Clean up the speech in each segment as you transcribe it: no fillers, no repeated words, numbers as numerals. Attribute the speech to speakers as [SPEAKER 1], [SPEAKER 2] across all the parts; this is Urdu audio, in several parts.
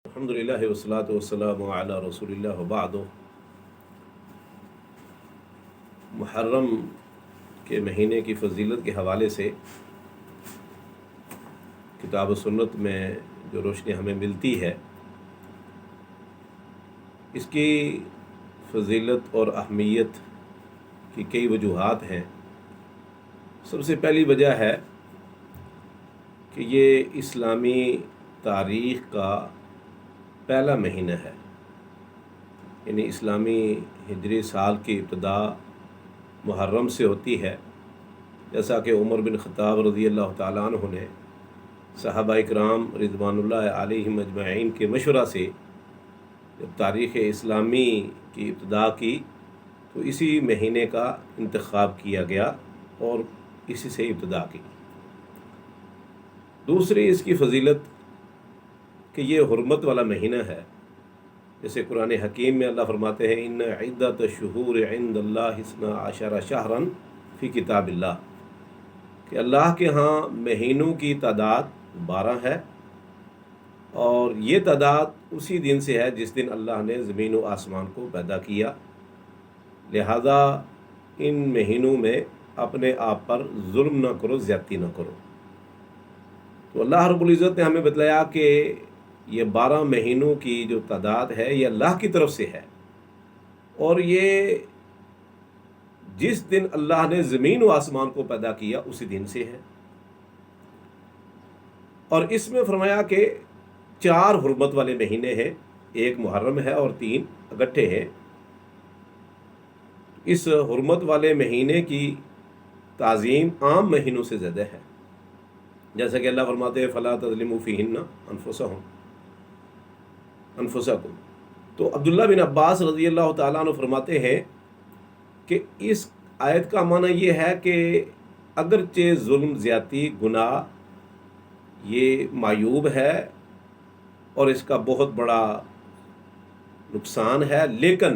[SPEAKER 1] الحمدللہ والصلاۃ والسلام علی رسول اللہ وبعد۔ محرم کے مہینے کی فضیلت کے حوالے سے کتاب و سنت میں جو روشنی ہمیں ملتی ہے، اس کی فضیلت اور اہمیت کی کئی وجوہات ہیں۔ سب سے پہلی وجہ ہے کہ یہ اسلامی تاریخ کا پہلا مہینہ ہے، یعنی اسلامی ہجری سال کی ابتدا محرم سے ہوتی ہے، جیسا کہ عمر بن خطاب رضی اللہ تعالیٰ عنہ نے صحابہ اکرام رضوان اللہ علیہم اجمعین کے مشورہ سے جب تاریخ اسلامی کی ابتدا کی تو اسی مہینے کا انتخاب کیا گیا اور اسی سے ابتدا کی۔ دوسری اس کی فضیلت کہ یہ حرمت والا مہینہ ہے، جیسے قرآن حکیم میں اللہ فرماتے ہیں ان عدت الشہور عند اللہ 12 شہرا فی کتاب اللہ، کہ اللہ کے ہاں مہینوں کی تعداد 12 ہے، اور یہ تعداد اسی دن سے ہے جس دن اللہ نے زمین و آسمان کو پیدا کیا، لہذا ان مہینوں میں اپنے آپ پر ظلم نہ کرو، زیادتی نہ کرو۔ تو اللہ رب العزت نے ہمیں بتلایا کہ یہ 12 مہینوں کی جو تعداد ہے یہ اللہ کی طرف سے ہے، اور یہ جس دن اللہ نے زمین و آسمان کو پیدا کیا اسی دن سے ہے۔ اور اس میں فرمایا کہ 4 حرمت والے مہینے ہیں، ایک محرم ہے اور 3 اکٹھے ہیں۔ اس حرمت والے مہینے کی تعظیم عام مہینوں سے زیادہ ہے، جیسا کہ اللہ فرماتے ہیں فَلَا تَظْلِمُوا فِيهِنَّ انفسکم۔ تو عبداللہ بن عباس رضی اللہ تعالیٰ عنہ فرماتے ہیں کہ اس آیت کا معنی یہ ہے کہ اگرچہ ظلم، زیادتی، گناہ یہ معیوب ہے اور اس کا بہت بڑا نقصان ہے، لیکن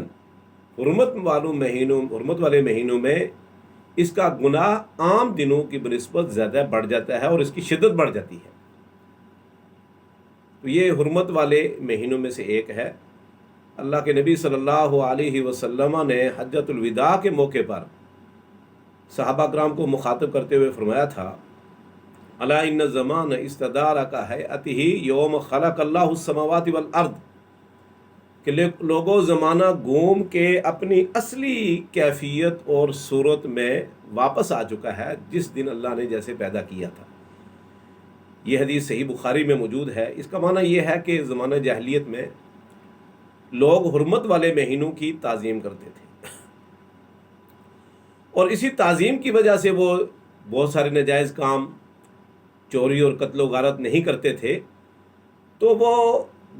[SPEAKER 1] حرمت والے مہینوں میں اس کا گناہ عام دنوں کی بنسبت زیادہ بڑھ جاتا ہے اور اس کی شدت بڑھ جاتی ہے۔ تو یہ حرمت والے مہینوں میں سے ایک ہے۔ اللہ کے نبی صلی اللہ علیہ وسلم نے حجۃ الوداع کے موقع پر صحابہ کرام کو مخاطب کرتے ہوئے فرمایا تھا الا ان الزمان استدار کہیئتہ یوم خلق اللہ السماوات والارض، کہ لوگوں زمانہ گھوم کے اپنی اصلی کیفیت اور صورت میں واپس آ چکا ہے جس دن اللہ نے جیسے پیدا کیا تھا۔ یہ حدیث صحیح بخاری میں موجود ہے۔ اس کا معنی یہ ہے کہ زمانہ جاہلیت میں لوگ حرمت والے مہینوں کی تعظیم کرتے تھے، اور اسی تعظیم کی وجہ سے وہ بہت سارے ناجائز کام، چوری اور قتل و غارت نہیں کرتے تھے، تو وہ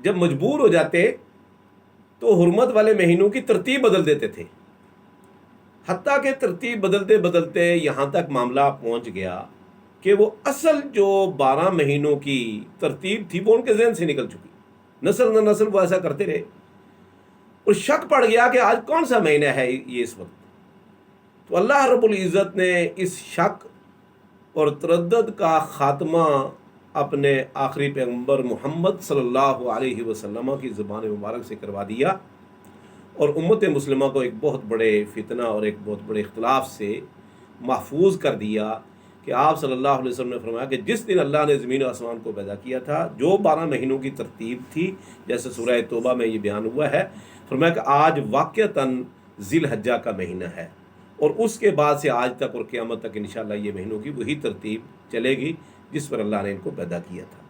[SPEAKER 1] جب مجبور ہو جاتے تو حرمت والے مہینوں کی ترتیب بدل دیتے تھے، حتیٰ کہ ترتیب بدلتے بدلتے یہاں تک معاملہ پہنچ گیا کہ وہ اصل جو 12 مہینوں کی ترتیب تھی وہ ان کے ذہن سے نکل چکی، نسل نہ نسل وہ ایسا کرتے رہے، اور شک پڑ گیا کہ آج کون سا مہینہ ہے یہ اس وقت۔ تو اللہ رب العزت نے اس شک اور تردد کا خاتمہ اپنے آخری پیغمبر محمد صلی اللہ علیہ وسلم کی زبان مبارک سے کروا دیا، اور امت مسلمہ کو ایک بہت بڑے فتنہ اور ایک بہت بڑے اختلاف سے محفوظ کر دیا کہ آپ صلی اللہ علیہ وسلم نے فرمایا کہ جس دن اللہ نے زمین و آسمان کو پیدا کیا تھا، جو 12 مہینوں کی ترتیب تھی جیسے سورہ توبہ میں یہ بیان ہوا ہے، فرمایا کہ آج واقعتاً ذی الحجہ کا مہینہ ہے، اور اس کے بعد سے آج تک اور قیامت تک انشاءاللہ یہ مہینوں کی وہی ترتیب چلے گی جس پر اللہ نے ان کو پیدا کیا تھا۔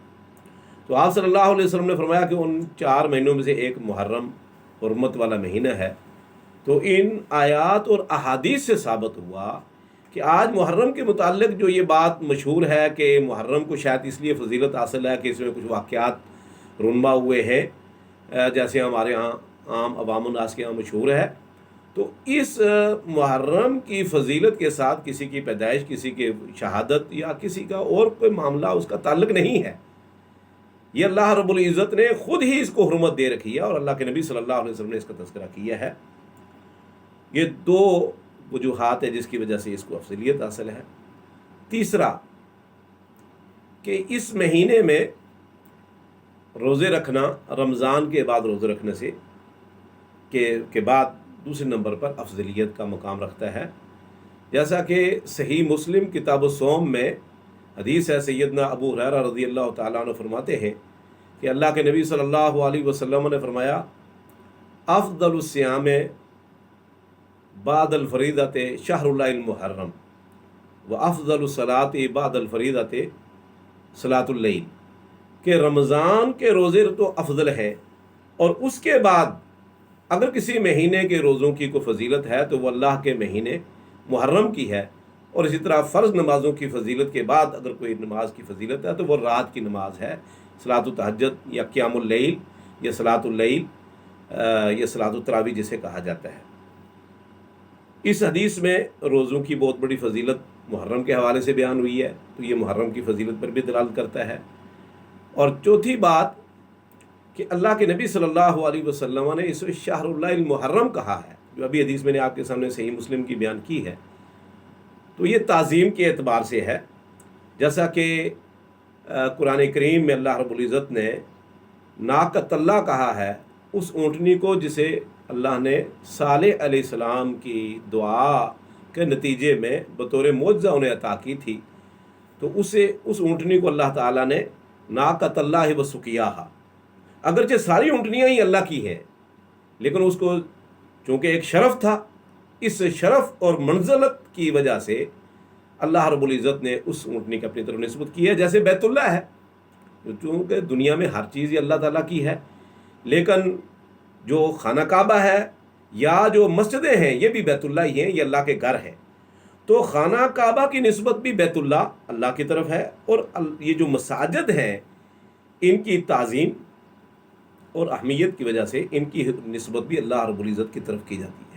[SPEAKER 1] تو آپ صلی اللہ علیہ وسلم نے فرمایا کہ ان 4 مہینوں میں سے ایک محرم حرمت والا مہینہ ہے۔ تو ان آیات اور احادیث سے ثابت ہوا کہ آج محرم کے متعلق جو یہ بات مشہور ہے کہ محرم کو شاید اس لیے فضیلت حاصل ہے کہ اس میں کچھ واقعات رونما ہوئے ہیں، جیسے ہمارے ہاں عام عوام الناس کے ہاں مشہور ہے، تو اس محرم کی فضیلت کے ساتھ کسی کی پیدائش، کسی کی شہادت یا کسی کا اور کوئی معاملہ اس کا تعلق نہیں ہے۔ یہ اللہ رب العزت نے خود ہی اس کو حرمت دے رکھی ہے، اور اللہ کے نبی صلی اللہ علیہ وسلم نے اس کا تذکرہ کیا ہے۔ یہ 2 وجوہات ہے جس کی وجہ سے اس کو افضلیت حاصل ہے۔ تیسرا کہ اس مہینے میں روزے رکھنا رمضان کے بعد روزے رکھنے سے کے بعد دوسرے نمبر پر افضلیت کا مقام رکھتا ہے، جیسا کہ صحیح مسلم کتاب الصوم میں حدیث ہے، سیدنا ابو ہریرہ رضی اللہ تعالیٰ عنہ فرماتے ہیں کہ اللہ کے نبی صلی اللہ علیہ وسلم نے فرمایا، افضل الصیام بعد الفریضۃ شہر اللہ المحرم و افضل الصلاۃ بعد الفریضۃ صلاۃ اللیل، کہ رمضان کے روزے تو افضل ہیں، اور اس کے بعد اگر کسی مہینے کے روزوں کی کوئی فضیلت ہے تو وہ اللہ کے مہینے محرم کی ہے، اور اسی طرح فرض نمازوں کی فضیلت کے بعد اگر کوئی نماز کی فضیلت ہے تو وہ رات کی نماز ہے، صلاۃ التہجد یا قیام اللیل یا صلاۃ اللیل یا صلاۃ التراویح جسے کہا جاتا ہے۔ اس حدیث میں روزوں کی بہت بڑی فضیلت محرم کے حوالے سے بیان ہوئی ہے، تو یہ محرم کی فضیلت پر بھی دلالت کرتا ہے۔ اور چوتھی بات کہ اللہ کے نبی صلی اللہ علیہ وسلم نے اس شہر اللہ المحرم کہا ہے، جو ابھی حدیث میں نے آپ کے سامنے صحیح مسلم کی بیان کی ہے، تو یہ تعظیم کے اعتبار سے ہے، جیسا کہ قرآن کریم میں اللہ رب العزت نے ناقۃ اللہ کہا ہے اس اونٹنی کو جسے اللہ نے صالح علیہ السلام کی دعا کے نتیجے میں بطور معجزہ انہیں عطا کی تھی، تو اس اونٹنی کو اللہ تعالیٰ نے ناقۃ اللہ وسقیاہا، اگرچہ ساری اونٹنیاں ہی اللہ کی ہیں، لیکن اس کو چونکہ ایک شرف تھا، اس شرف اور منزلت کی وجہ سے اللہ رب العزت نے اس اونٹنی کو اپنی طرف نسبت کی ہے، جیسے بیت اللہ ہے، چونکہ دنیا میں ہر چیز یہ اللہ تعالیٰ کی ہے، لیکن جو خانہ کعبہ ہے یا جو مسجدیں ہیں یہ بھی بیت اللہ ہی ہیں، یہ اللہ کے گھر ہیں، تو خانہ کعبہ کی نسبت بھی بیت اللہ کی طرف ہے، اور یہ جو مساجد ہیں ان کی تعظیم اور اہمیت کی وجہ سے ان کی نسبت بھی اللہ رب العزت کی طرف کی جاتی ہے۔